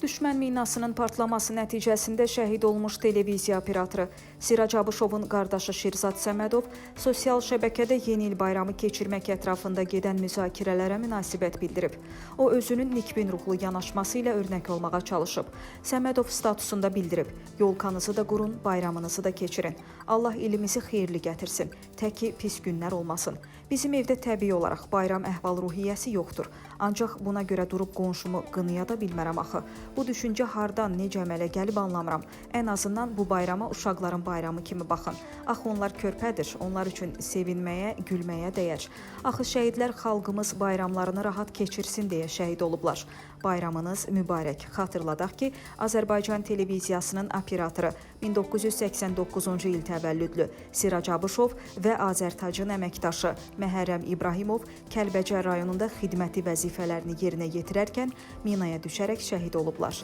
Düşmən minasının partlaması nəticəsində şəhid olmuş televiziya operatoru Sirac Abışovun qardaşı Şirzad Səmədov sosial şəbəkədə yeni il bayramı keçirmək ətrafında gedən müzakirələrə münasibət bildirib. O, özünün nikbin ruhlu yanaşması ilə örnək olmağa çalışıb. Səmədov statusunda bildirib, yolkanızı da qurun, bayramınızı da keçirin. Allah ilimizi xeyirli gətirsin, təki pis günlər olmasın. Bizim evdə təbii olaraq bayram əhval-ruhiyyəsi yoxdur. Ancaq buna görə durub qonşumu qınıya da bilmərəm axı. Bu düşüncə hardan, necə əmələ gəlib anlamıram. Ən azından bu bayrama uşaqların bayramı kimi baxın. Axı onlar körpədir, onlar üçün sevinməyə, gülməyə dəyər. Axı şəhidlər xalqımız bayramlarını rahat keçirsin deyə şəhid olublar. Bayramınız mübarək. Xatırladaq ki, Azərbaycan televiziyasının operatoru 1989-cu il təvəllüdlü Sirac Abışov və Azərtacın əməkdaşı Məhərrəm İbrahimov Kəlbəcər rayonunda xidməti vəzifələrini yerinə yetirərkən minaya düşərək şəhid olublar.